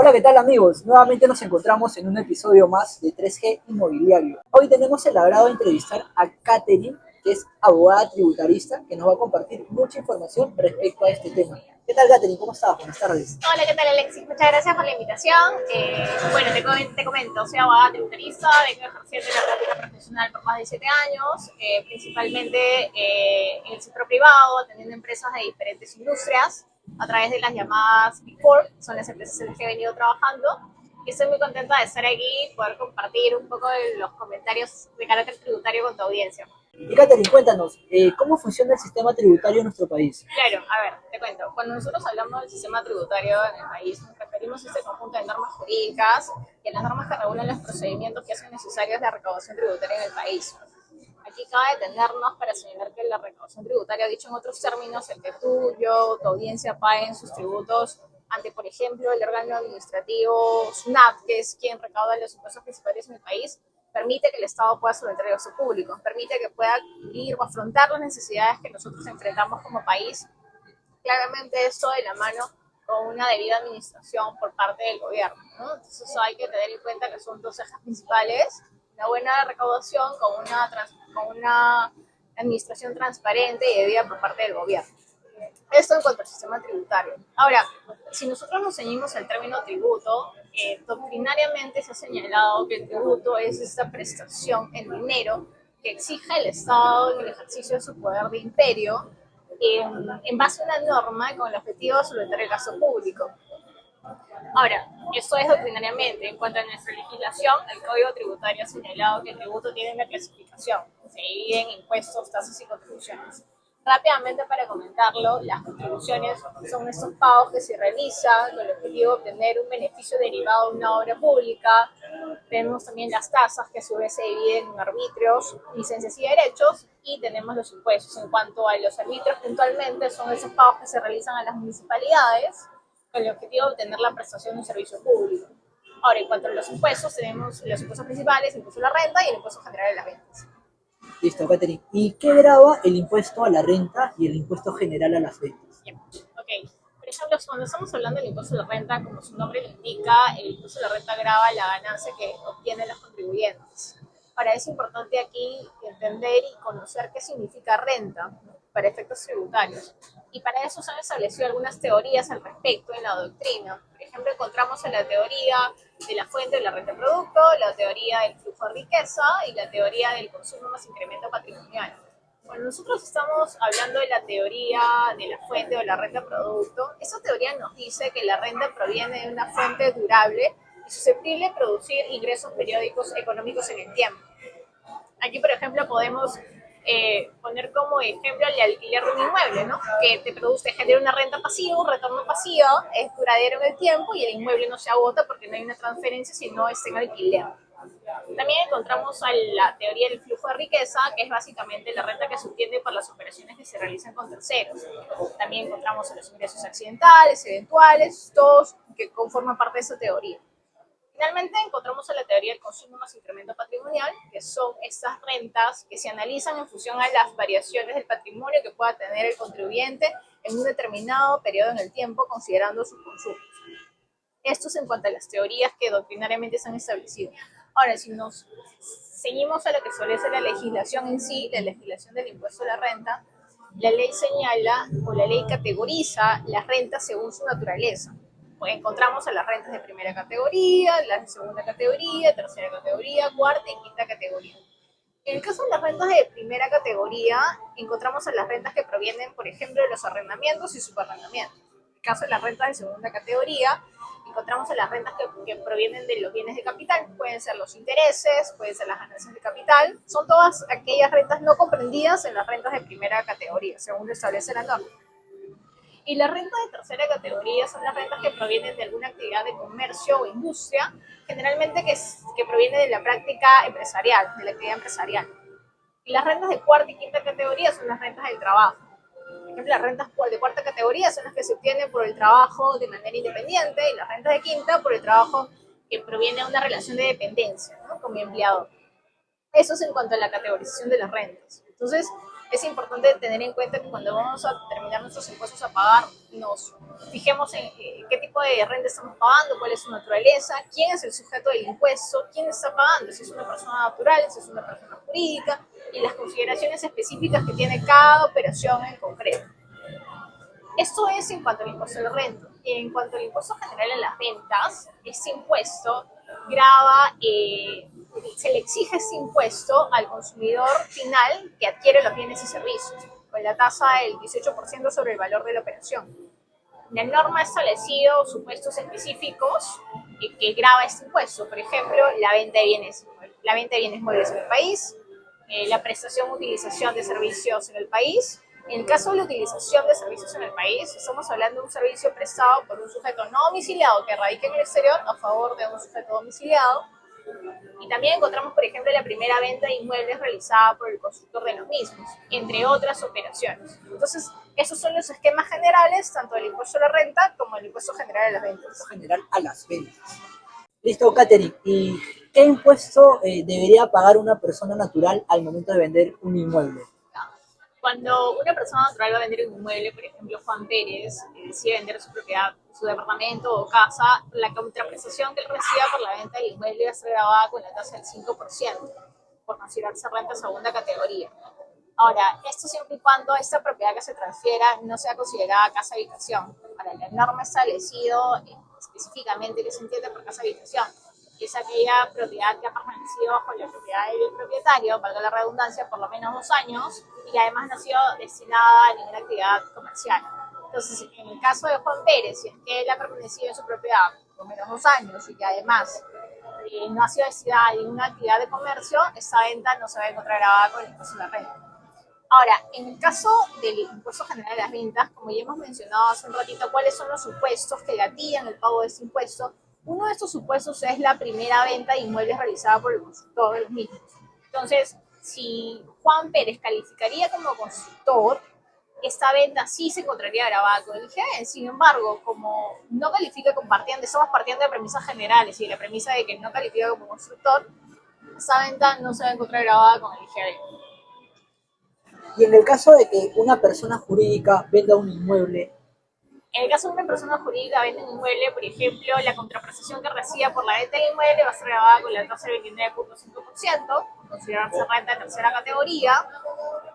Hola, ¿qué tal amigos? Nuevamente nos encontramos en un episodio más de 3G Inmobiliario. Hoy tenemos el agrado de entrevistar a Katherine, que es abogada tributarista, que nos va a compartir mucha información respecto a este tema. ¿Qué tal, Katherine? ¿Cómo estás? Buenas tardes. Hola, ¿qué tal, Alexis? Muchas gracias por la invitación. Bueno, te comento, soy abogada tributarista, vengo ejerciendo la práctica profesional por más de 7 años, principalmente en el sector privado, atendiendo empresas de diferentes industrias a través de las llamadas Big Four, son las empresas en las que he venido trabajando. Y estoy muy contenta de estar aquí, poder compartir un poco de los comentarios de carácter tributario con tu audiencia. Y Katherine, cuéntanos, ¿cómo funciona el sistema tributario en nuestro país? Claro, a ver, te cuento. Cuando nosotros hablamos del sistema tributario en el país, nos referimos a este conjunto de normas jurídicas y a las normas que regulan los procedimientos que hacen necesarios la recaudación tributaria en el país. Aquí cabe detenernos para señalar que la recaudación tributaria, dicho en otros términos, el que tú, yo, tu audiencia paguen sus tributos ante, por ejemplo, el órgano administrativo SUNAT, que es quien recauda los impuestos principales en el país, permite que el Estado pueda solventar el gasto público, permite que pueda cubrir o afrontar las necesidades que nosotros enfrentamos como país. Claramente esto de la mano con una debida administración por parte del gobierno, ¿no? Entonces eso hay que tener en cuenta que son dos ejes principales: una buena recaudación con una administración transparente y debida por parte del gobierno. Esto en cuanto al sistema tributario. Ahora, si nosotros nos ceñimos al término tributo, doctrinariamente se ha señalado que el tributo es esta prestación en dinero que exige el Estado en el ejercicio de su poder de imperio en base a una norma con el objetivo de solventar el gasto público. Ahora, esto es doctrinariamente. En cuanto a nuestra legislación, el Código Tributario ha señalado que el tributo tiene una clasificación. Se divide en impuestos, tasas y contribuciones. Rápidamente para comentarlo, las contribuciones son estos pagos que se realizan con el objetivo de obtener un beneficio derivado de una obra pública. Tenemos también las tasas, que a su vez se dividen en arbitrios, licencias y derechos, y tenemos los impuestos. En cuanto a los arbitrios, puntualmente son esos pagos que se realizan a las municipalidades con el objetivo de obtener la prestación de un servicio público. Ahora, en cuanto a los impuestos, tenemos los impuestos principales, el impuesto a la renta y el impuesto general de las ventas. Listo, Katherine. ¿Y qué grava el impuesto a la renta y el impuesto general a las ventas? Bien. Ok. Por ejemplo, cuando estamos hablando del impuesto a la renta, como su nombre lo indica, el impuesto a la renta grava la ganancia que obtienen los contribuyentes. Ahora, es importante aquí entender y conocer qué significa renta, ¿no?, para efectos tributarios. Y para eso se han establecido algunas teorías al respecto en la doctrina. Por ejemplo, encontramos en la teoría de la fuente de la renta producto, la teoría del flujo de riqueza y la teoría del consumo más incremento patrimonial. Cuando nosotros estamos hablando de la teoría de la fuente o la renta producto, esa teoría nos dice que la renta proviene de una fuente durable y susceptible de producir ingresos periódicos económicos en el tiempo. Aquí, por ejemplo, podemos poner como ejemplo el alquiler de un inmueble, ¿no?, que te genera una renta pasiva, un retorno pasivo, es duradero en el tiempo y el inmueble no se agota porque no hay una transferencia, sino está en alquiler. También encontramos a la teoría del flujo de riqueza, que es básicamente la renta que se obtiene por las operaciones que se realizan con terceros. También encontramos a los ingresos accidentales, eventuales, todos que conforman parte de esa teoría. Finalmente encontramos a la teoría del consumo más incremento patrimonial, que son estas rentas que se analizan en función a las variaciones del patrimonio que pueda tener el contribuyente en un determinado periodo en el tiempo, considerando sus consumos. Esto es en cuanto a las teorías que doctrinariamente se han establecido. Ahora, si nos seguimos a lo que establece la legislación en sí, la legislación del impuesto a la renta, la ley señala o la ley categoriza las rentas según su naturaleza. Pues encontramos a las rentas de primera categoría, las de segunda categoría, tercera categoría, cuarta y quinta categoría. En el caso de las rentas de primera categoría, encontramos a las rentas que provienen, por ejemplo, de los arrendamientos y subarrendamientos. En el caso de las rentas de segunda categoría, encontramos a las rentas que provienen de los bienes de capital. Pueden ser los intereses, pueden ser las ganancias de capital. Son todas aquellas rentas no comprendidas en las rentas de primera categoría, según lo establece la norma. Y las rentas de tercera categoría son las rentas que provienen de alguna actividad de comercio o industria, generalmente que proviene de la práctica empresarial, de la actividad empresarial. Y las rentas de cuarta y quinta categoría son las rentas del trabajo. Por ejemplo, las rentas de cuarta categoría son las que se obtienen por el trabajo de manera independiente, y las rentas de quinta por el trabajo que proviene de una relación de dependencia, ¿no?, con mi empleador. Eso es en cuanto a la categorización de las rentas. Entonces, es importante tener en cuenta que cuando vamos a determinar nuestros impuestos a pagar, nos fijemos en qué tipo de renta estamos pagando, cuál es su naturaleza, quién es el sujeto del impuesto, quién está pagando, si es una persona natural, si es una persona jurídica, y las consideraciones específicas que tiene cada operación en concreto. Esto es en cuanto al impuesto de renta. En cuanto al impuesto general a las ventas, este impuesto grava, se le exige este impuesto al consumidor final que adquiere los bienes y servicios, con la tasa del 18% sobre el valor de la operación. La norma ha establecido supuestos específicos que grava este impuesto, por ejemplo, la venta de bienes muebles en el país, la prestación o utilización de servicios en el país. En el caso de la utilización de servicios en el país, estamos hablando de un servicio prestado por un sujeto no domiciliado que radica en el exterior a favor de un sujeto domiciliado. Y también encontramos, por ejemplo, la primera venta de inmuebles realizada por el constructor de los mismos, entre otras operaciones. Entonces, esos son los esquemas generales, tanto del impuesto a la renta como del impuesto general a las ventas. Impuesto general a las ventas. Listo, Katherine. ¿Y qué impuesto debería pagar una persona natural al momento de vender un inmueble? Cuando una persona natural va a vender un inmueble, por ejemplo, Juan Pérez decide vender su propiedad, su departamento o casa, la contraprestación que él reciba por la venta del inmueble va a ser grabada con la tasa del 5%, por considerarse renta segunda categoría. Ahora, esto siempre y cuando esta propiedad que se transfiera no sea considerada casa habitación. Para la norma establecido específicamente qué se entiende por casa habitación, que es aquella propiedad que ha permanecido bajo la propiedad del propietario, valga la redundancia, por lo menos 2 años, y que además no ha sido destinada a ninguna actividad comercial. Entonces, en el caso de Juan Pérez, si es que él ha permanecido en su propiedad por lo menos 2 años y que además no ha sido destinada a ninguna actividad de comercio, esa venta no se va a encontrar grabada con el impuesto de la renta. Ahora, en el caso del impuesto general de las ventas, como ya hemos mencionado hace un ratito, ¿cuáles son los supuestos que gatillan el pago de este impuesto? Uno de estos supuestos es la primera venta de inmuebles realizada por el constructor de los mismos. Entonces, si Juan Pérez calificaría como constructor, esta venta sí se encontraría grabada con el IGB. Sin embargo, como no califica como partiendo, estamos partiendo de premisas generales y de la premisa de que no califica como constructor, esa venta no se va a encontrar grabada con el IGB. Y en el caso de que una persona jurídica venda un inmueble, En el caso de una persona jurídica vende un inmueble, por ejemplo, la contraprestación que reciba por la venta del inmueble va a ser grabada con la tasa del 29.5%, considerarse renta de tercera categoría.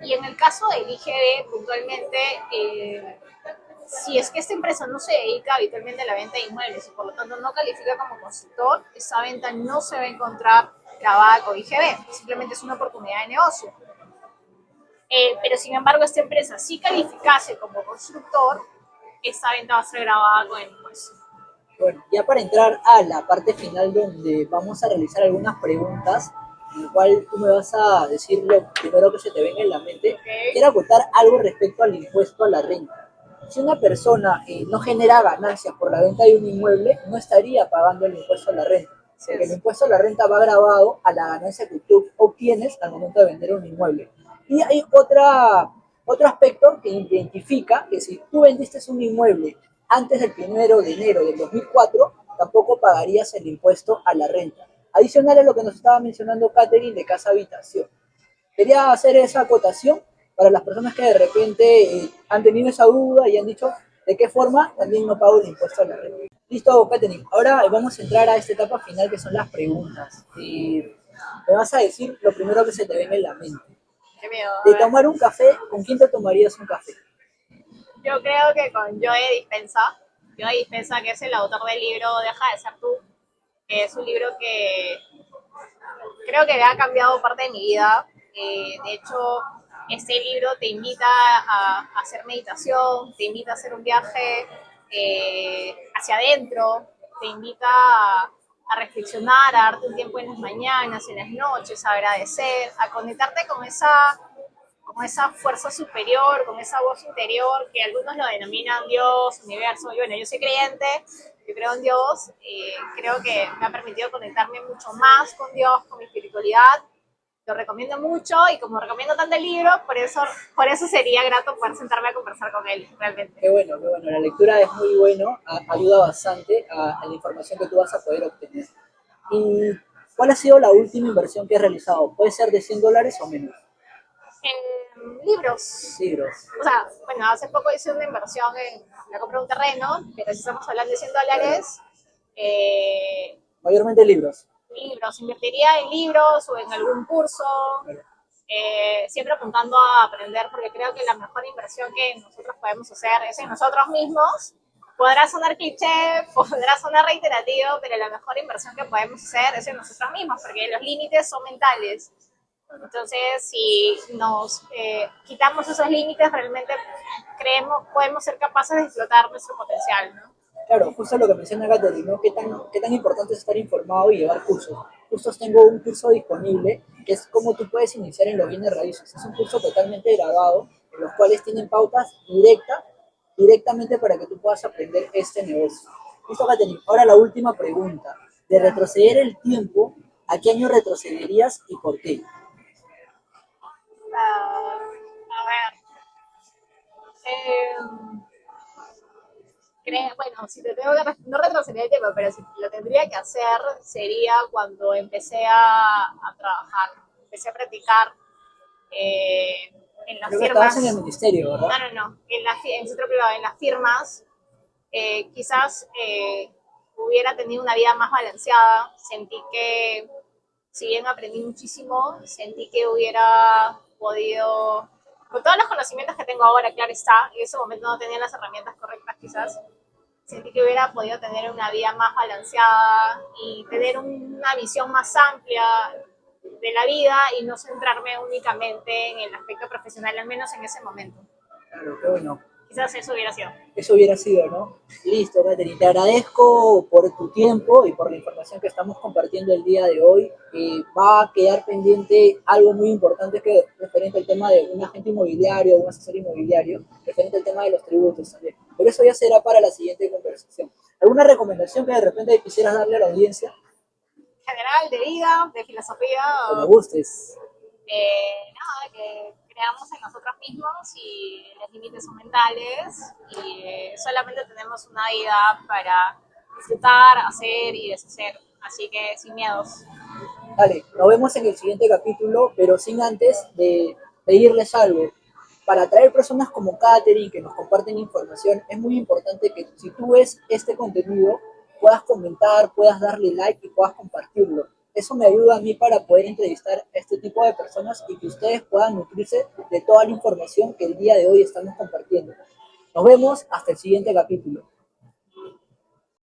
Y en el caso del IGB, puntualmente, si es que esta empresa no se dedica habitualmente a la venta de inmuebles y por lo tanto no califica como constructor, esa venta no se va a encontrar grabada con IGB, simplemente es una oportunidad de negocio. Pero sin embargo, esta empresa si calificase como constructor, esta venta va a ser grabada con el impuesto. bueno, ya para entrar a la parte final donde vamos a realizar algunas preguntas, en la cual tú me vas a decir lo primero que se te venga en la mente, Okay. quiero acotar algo respecto al impuesto a la renta. Si una persona no genera ganancias por la venta de un inmueble, no estaría pagando el impuesto a la renta, porque el impuesto a la renta va grabado a la ganancia que tú obtienes al momento de vender un inmueble. Y hay otro aspecto que identifica que si tú vendiste un inmueble antes del 1 de enero del 2004, tampoco pagarías el impuesto a la renta. Adicional a lo que nos estaba mencionando Katherine de casa habitación. Quería hacer esa acotación para las personas que de repente han tenido esa duda y han dicho de qué forma también no pago el impuesto a la renta. Listo, Katherine. Ahora vamos a entrar a esta etapa final que son las preguntas. Me vas a decir lo primero que se te venga en la mente. Qué miedo. De tomar un café, ¿con quién te tomarías un café? Yo creo que con Joe Dispenza. Joe Dispenza, que es el autor del libro Deja de ser tú, que es un libro que creo que ha cambiado parte de mi vida. De hecho, este libro te invita a hacer meditación, te invita a hacer un viaje hacia adentro, te invita a reflexionar, a darte un tiempo en las mañanas, en las noches, a agradecer, a conectarte con esa fuerza superior, con esa voz interior que algunos lo denominan Dios, universo. Y bueno, yo soy creyente, yo creo en Dios, creo que me ha permitido conectarme mucho más con Dios, con mi espiritualidad. Lo recomiendo mucho y como recomiendo tanto el libro, por eso sería grato poder sentarme a conversar con él, realmente. Qué bueno, qué bueno. La lectura es muy bueno, ayuda bastante a la información que tú vas a poder obtener. ¿Y cuál ha sido la última inversión que has realizado? Puede ser de $100 o menos. Libros. Libros. O sea, bueno, hace poco hice una inversión en la compra de un terreno, pero si estamos hablando de $100, Mayormente libros. libros. Invertiría en libros o en algún curso, siempre apuntando a aprender, porque creo que la mejor inversión que nosotros podemos hacer es en nosotros mismos. Podrá sonar cliché, podrá sonar reiterativo, pero la mejor inversión que podemos hacer es en nosotros mismos, porque los límites son mentales. Entonces, si nos quitamos esos límites, realmente podemos ser capaces de explotar nuestro potencial, ¿no? Claro, justo lo que menciona Catherine, ¿no? Qué tan importante es estar informado y llevar cursos? Justo tengo un curso disponible que es cómo tú puedes iniciar en los bienes raíces. Es un curso totalmente grabado, en los cuales tienen pautas directamente para que tú puedas aprender este negocio. Justo Catherine, ahora la última pregunta. De retroceder el tiempo, ¿a qué año retrocederías y por qué? A ver, eh, bueno, si te tengo que, no retroceder el tiempo, pero si lo tendría que hacer sería cuando empecé a trabajar, empecé a practicar en las Creo que estabas en el firmas. ministerio, ¿verdad? No, en el centro privado, en las firmas, quizás hubiera tenido una vida más balanceada. Sentí que, si bien aprendí muchísimo, sentí que hubiera podido, con todos los conocimientos que tengo ahora, claro está, en ese momento no tenía las herramientas correctas quizás, sentí que hubiera podido tener una vida más balanceada y tener una visión más amplia de la vida y no centrarme únicamente en el aspecto profesional, al menos en ese momento. Claro, qué bueno. Quizás eso hubiera sido. Eso hubiera sido, ¿no? Listo, Catherine. Te agradezco por tu tiempo y por la información que estamos compartiendo el día de hoy. Va a quedar pendiente algo muy importante que referente al tema de un agente inmobiliario, un asesor inmobiliario, referente al tema de los tributos también. Pero eso ya será para la siguiente conversación. ¿Alguna recomendación que de repente quisieras darle a la audiencia? General, de vida, de filosofía, Como gustes. nada, que creamos en nosotros mismos y los límites son mentales y solamente tenemos una vida para disfrutar, hacer y deshacer. Así que sin miedos. Dale, nos vemos en el siguiente capítulo, pero sin antes de pedirles algo. Para atraer personas como Katherine que nos comparten información, es muy importante que si tú ves este contenido, puedas comentar, puedas darle like y puedas compartirlo. Eso me ayuda a mí para poder entrevistar a este tipo de personas y que ustedes puedan nutrirse de toda la información que el día de hoy estamos compartiendo. Nos vemos hasta el siguiente capítulo.